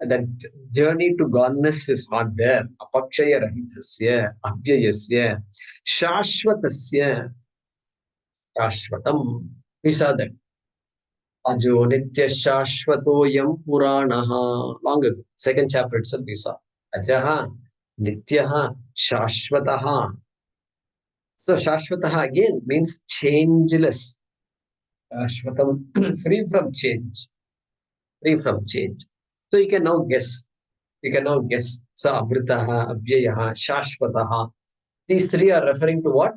that journey to goneness is not there. Apakshaya rahitasya, avyayasya, shashvatasya, shashvatam. We saw that. Ajo nitya shashvatoyam puranaha. Long ago. Second chapter itself we saw. Ajaha, nityaha, shashvataha. So shashvataha again means changeless. Shashvatam, free from change. Free from change. So you can now guess. You can now guess. So amritaha, avyayaha, shashvataha. These three are referring to what?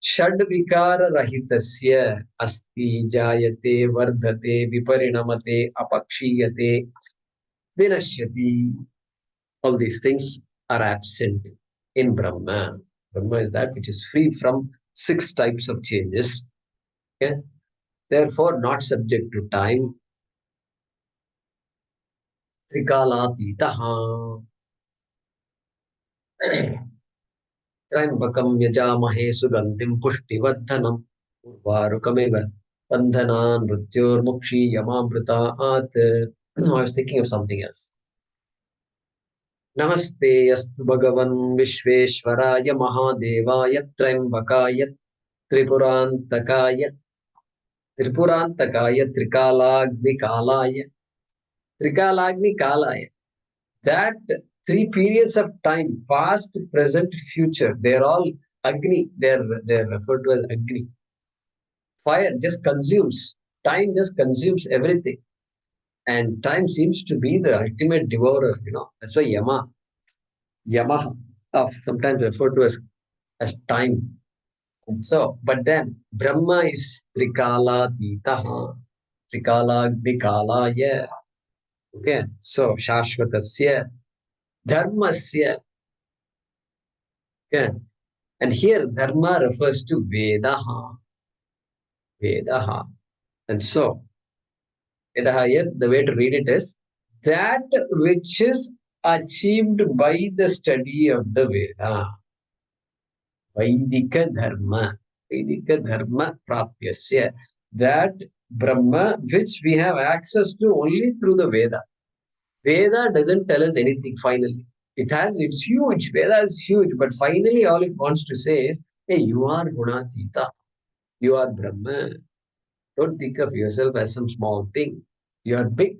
षड्विकार रहितस्य अस्ति जायते वर्धते विपरिणमते अपक्षीयते vinashyati. All these things are absent in Brahma. Brahma is that which is free from 6 types of changes. Okay? Therefore, not subject to time. Trikalatitaha. Trambakam yajamahe sugandhim pushtivardhanam urvarukamiv bandhanan mrityor mukshi yamamritaat. I was thinking of something else. Namaste astu bhagavan vishveshwaraya mahadevaya trambakaya tripurantakaya trikalagni kalaya. That 3 periods of time, past, present, future, they're all Agni. They're referred to as Agni. Fire just consumes. Time just consumes everything. And time seems to be the ultimate devourer, That's why Yama sometimes referred to as time. And so, but then Brahma is Trikala Ditaha, Trikala Agnikala, yeah. Okay, so Shashvatasya, Dharmasya. Okay, and here Dharma refers to Vedaha. Vedaha. And so, Vedaha here, the way to read it is that which is achieved by the study of the Veda. Vaidika Dharma Prapyasya. That Brahma which we have access to only through the Veda. Veda doesn't tell us anything finally. It's huge. Veda is huge, but finally all it wants to say is, hey, you are Gunatita. You are Brahma. Don't think of yourself as some small thing. You are big.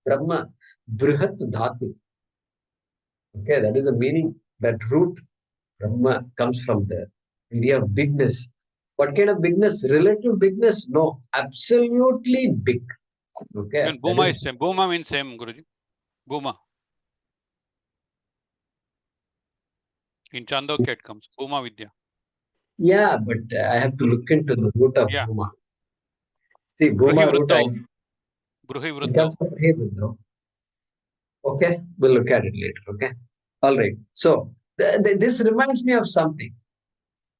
Brahma. Brihat Dhatu. Okay, that is the meaning. That root Brahma comes from the idea of bigness. What kind of bigness? Relative bigness? No. Absolutely big. Okay. Even Bhuma is same. Bhuma means same, Guruji. Bhuma. In Chandogya it comes. Bhuma Vidya. Yeah, but I have to look into the root of Bhuma. See, Bhuma root, Bruhi it Vruddho. comes from Hey Vruddho. Okay, we'll look at it later. Okay, all right. So this reminds me of something.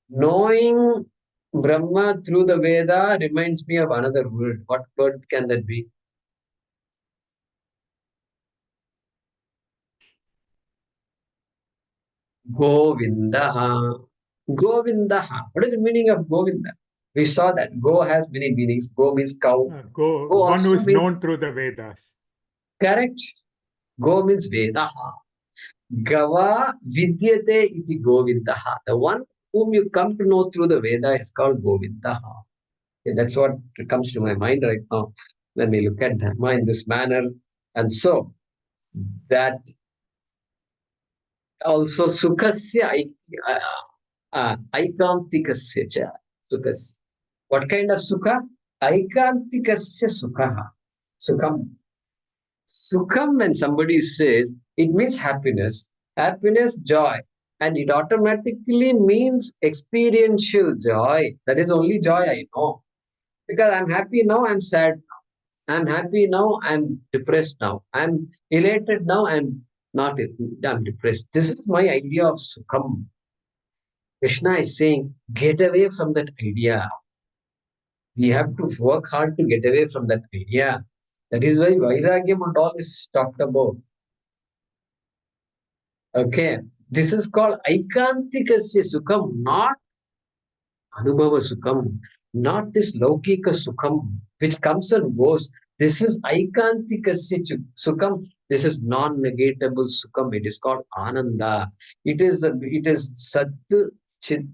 Knowing Brahma through the Veda reminds me of another word. What word can that be? Govindaha. Govindaha. What is the meaning of Govinda? We saw that Go has many meanings. Go means cow. Go, Go one who also is means known through the Vedas. correct. Go means Vedaha. Gava vidyate iti Govindaha. The one whom you come to know through the Veda is called Govindaha. Okay, that's what comes to my mind right now when we look at Dharma in this manner. And so that also Sukhasya Aikantikasya cha. Sukhasya. What kind of Sukha? Aikantikasya Sukha. Sukham. Sukham, when somebody says, it means happiness, joy, and it automatically means experiential joy. That is only joy I know. Because I'm happy now, I'm sad now. I'm happy now, I'm depressed now. I'm elated now, I'm not, I'm depressed. This is my idea of Sukham. Krishna is saying, get away from that idea. We have to work hard to get away from that idea. That is why Vairagyam and all is talked about. Okay, this is called Aikantikasya Sukham, not Anubhava Sukham, not this Laukika Sukham, which comes and goes. This is Aikantikasya Sukham. This is non-negatable Sukham. It is called Ananda. It is Sat Chit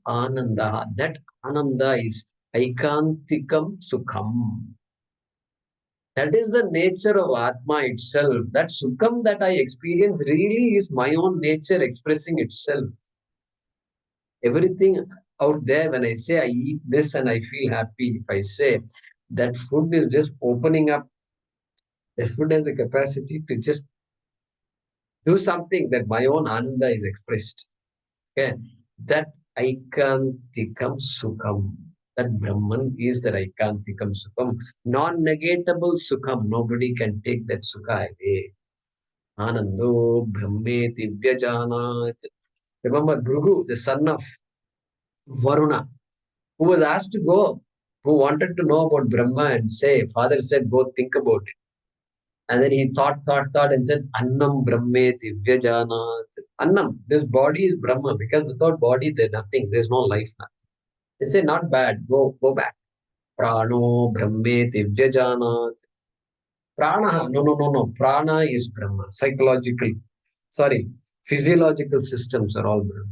Ananda. That Ananda is Aikantikam Sukham. That is the nature of Atma itself. That Sukham that I experience really is my own nature expressing itself. Everything out there, when I say I eat this and I feel happy, if I say that food is just opening up, the food has the capacity to just do something that my own ananda is expressed. Okay, that Aikantikam Sukham. That Brahman is that Aikantikam Sukham. Non-negatable Sukham. Nobody can take that Sukha away. Anando Brahmeti Vyajanat. Remember Bhrigu, the son of Varuna, who was asked to go, who wanted to know about Brahma and say, father said, go think about it. And then he thought, and said, Annam Brahmeti Vyajanat. Annam, this body is Brahma, because without body, there's nothing, there's no life. They say, not bad, go back. Prano Brahmeti Vyajanat. Prana, no. Prana is Brahma. Physiological systems are all Brahma.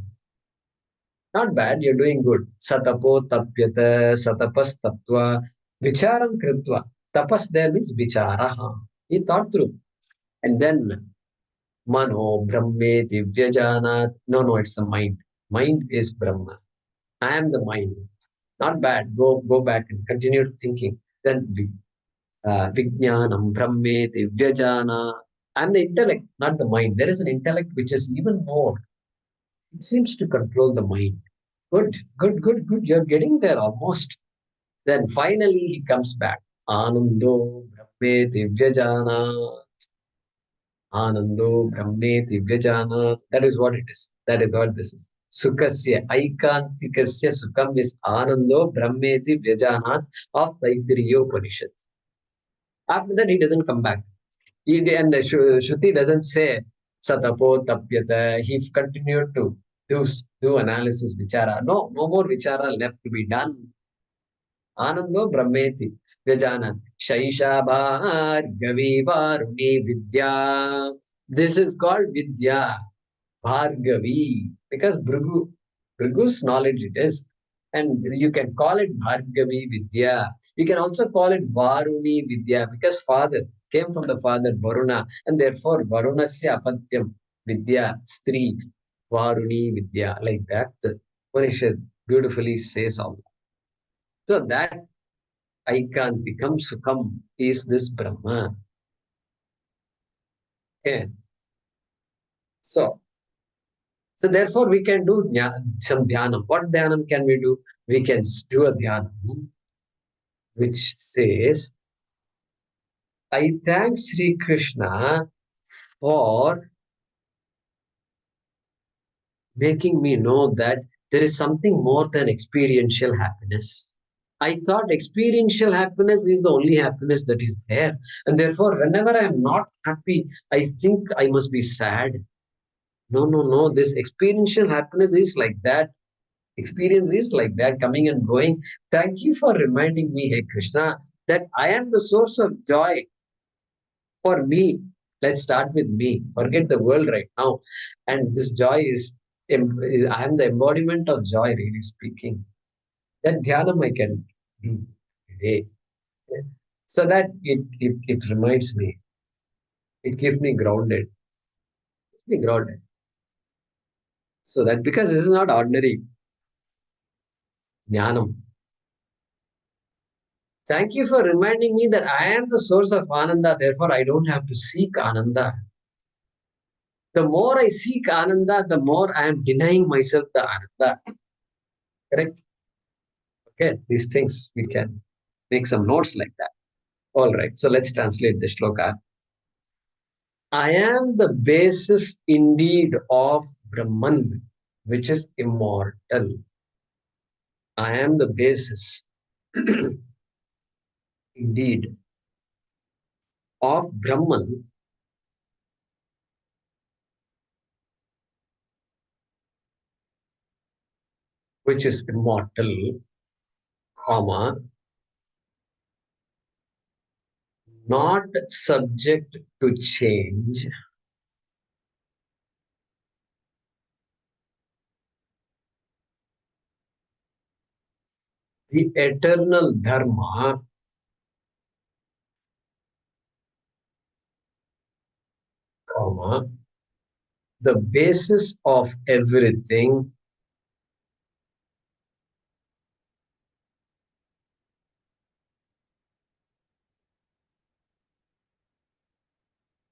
Not bad, you're doing good. Satapo tapyata, satapas taptva, vicharam kritva. Tapas there means vicharaha. He thought through. And then Mano Brahme Divyajanat. No, it's the mind. Mind is Brahma. I am the mind. Not bad. Go back and continue thinking. Then Vijnanam Brahme Divyajana. I'm the intellect, not the mind. There is an intellect which is even more. It seems to control the mind. Good. You're getting there almost. Then finally he comes back. Anando Brahme Divyajana. Anando Brahme Divyajana. That is what it is. That is what this is. Sukasya, Aikantikasya Sukam is Anando Brahmeti Vyajanat of Taittiriya Upanishad. After that, he doesn't come back. And Shruti doesn't say Satapo Tapyata. He continued to do analysis, Vichara. No more Vichara left to be done. Anando Brahmeti Vyajanat. Shaisha Bhargavi Varuni Vidya. This is called Vidya. Bhargavi, because Bhrigu's knowledge it is. And you can call it Bhargavi Vidya. You can also call it Varuni Vidya, because father came from the father Varuna, and therefore Varunasya Apatyam Vidya, Stri, Varuni Vidya, like that. The Upanishad beautifully says all that. So that Aikantikam Sukham is this Brahma. Okay. So therefore, we can do some dhyanam. What dhyanam can we do? We can do a dhyanam which says, I thank Sri Krishna for making me know that there is something more than experiential happiness. I thought experiential happiness is the only happiness that is there. And therefore, whenever I am not happy, I think I must be sad. No. This experiential happiness is like that. Experience is like that, coming and going. Thank you for reminding me, hey Krishna, that I am the source of joy for me. Let's start with me. Forget the world right now. And this joy I am the embodiment of joy, really speaking. That dhyanam I can do today. So that it reminds me. It keeps me grounded. So that, because this is not ordinary jnanam. Thank you for reminding me that I am the source of Ananda, therefore I don't have to seek Ananda. The more I seek Ananda, the more I am denying myself the Ananda. Correct? Okay, these things we can make some notes like that. All right, so let's translate the shloka. I am the basis indeed of Brahman, which is immortal. I am the basis indeed of Brahman, which is immortal, comma, not subject to change, the eternal dharma, comma, the basis of everything,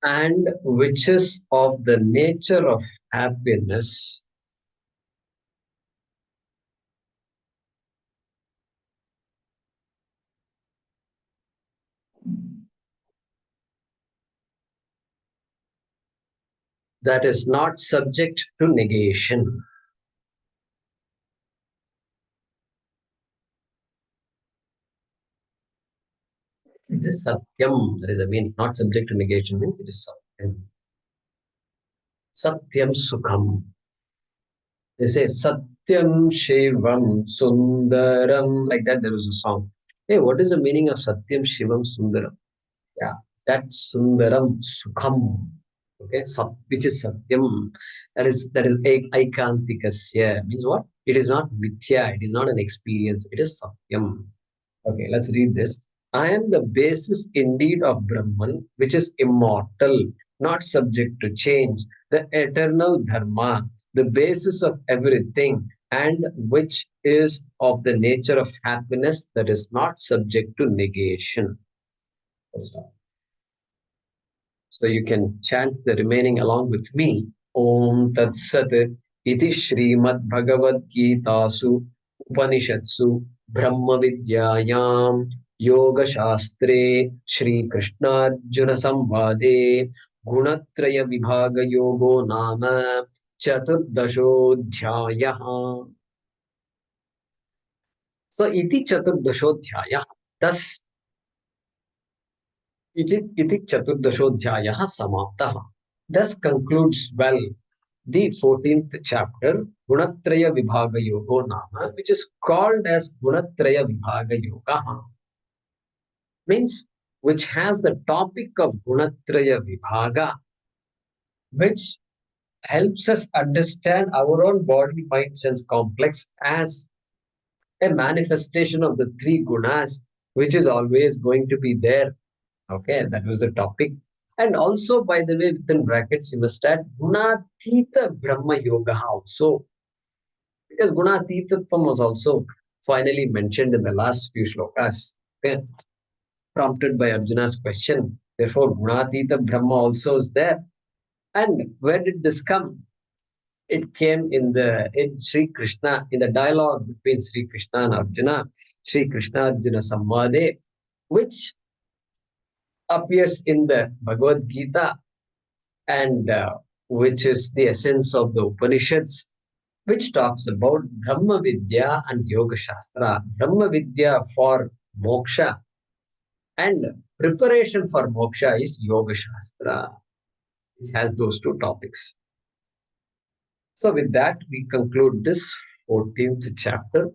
and which is of the nature of happiness, that is not subject to negation. It is Satyam. That is the meaning. Not subject to negation means it is Satyam. Satyam Sukham. They say Satyam Shivam Sundaram. Like that, there was a song. Hey, what is the meaning of Satyam Shivam Sundaram? Yeah, that's Sundaram Sukham. Okay, which is Satyam. That is Aikantikasya. Means what? It is not Mithya. It is not an experience. It is Satyam. Okay, let's read this. I am the basis indeed of Brahman, which is immortal, not subject to change, the eternal Dharma, the basis of everything, and which is of the nature of happiness that is not subject to negation. So you can chant the remaining along with me. Om Tat Sat Iti Srimad Bhagavad Gitasu Upanishatsu Brahma Vidyayam Yoga Shastre Shri Krishnarjuna Samvade Gunatraya Vibhaga Yogo Nama Chaturdashodhyayah. So iti Chaturdashodhyayah. Thus iti Chaturdashodhyayah Samaptah. Thus concludes well the 14th chapter, Gunatraya Vibhaga Yoga Nama, which is called as Gunatraya Vibhaga Yoga, means which has the topic of Gunatraya Vibhaga, which helps us understand our own body, mind, sense complex as a manifestation of the three gunas, which is always going to be there. Okay, that was the topic. And also, by the way, within brackets, you must add Gunatita Brahma Yoga also. Because Gunatitatvam was also finally mentioned in the last few shlokas, okay, prompted by Arjuna's question. Therefore, Gunatita Brahma also is there. And where did this come? It came in Sri Krishna, in the dialogue between Sri Krishna and Arjuna, Sri Krishna Arjuna Samvade, which appears in the Bhagavad Gita and which is the essence of the Upanishads, which talks about Brahma Vidya and Yoga Shastra. Brahma Vidya for moksha and preparation for moksha is Yoga Shastra. It has those two topics. So with that, we conclude this 14th chapter,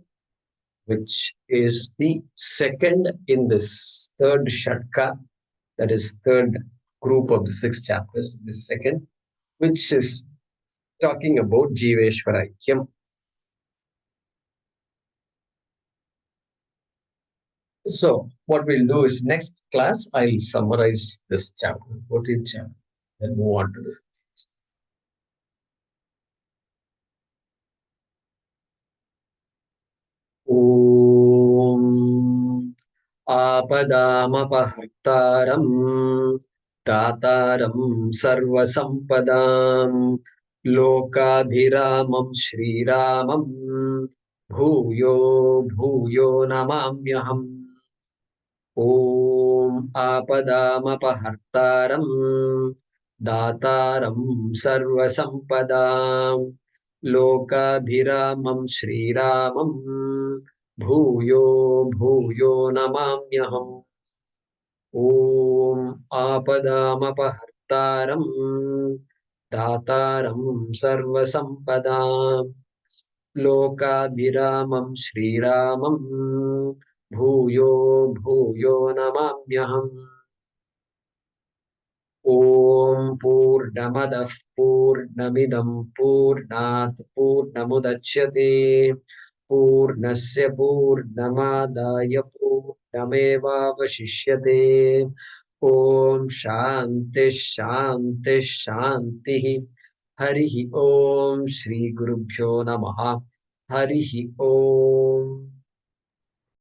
which is the second in this third Shatka, that is third group of the 6 chapters, the second, which is talking about Jiveshwaraikyam. So what we'll do is next class, I'll summarize this chapter, 14th chapter, and move on to the Om Apadamapahartaram Tataram Sarvasampadam Lokabhiramam Shriramam Bhuyo Bhuyo Namamyaham. Om Apadamapahartaram Dataram Sarvasampadam Lokabhiramam Shriramam Bhuyo Bhuyo Namamyaham. Om Apadamapahartaram Dataram Sarvasampadam Lokabhiramam Shriramam Bhuyo Bhuyo Namamyaham. Om Purnamadah Purnamidam Purnat Purnamudachyate पूर्णस्य पूर्णमादाय पूर्णमेवावशिष्यते। ॐ शान्ति शान्ति शान्तिः। हरिः ॐ श्रीगुरुभ्यो नमः। हरिः ॐ।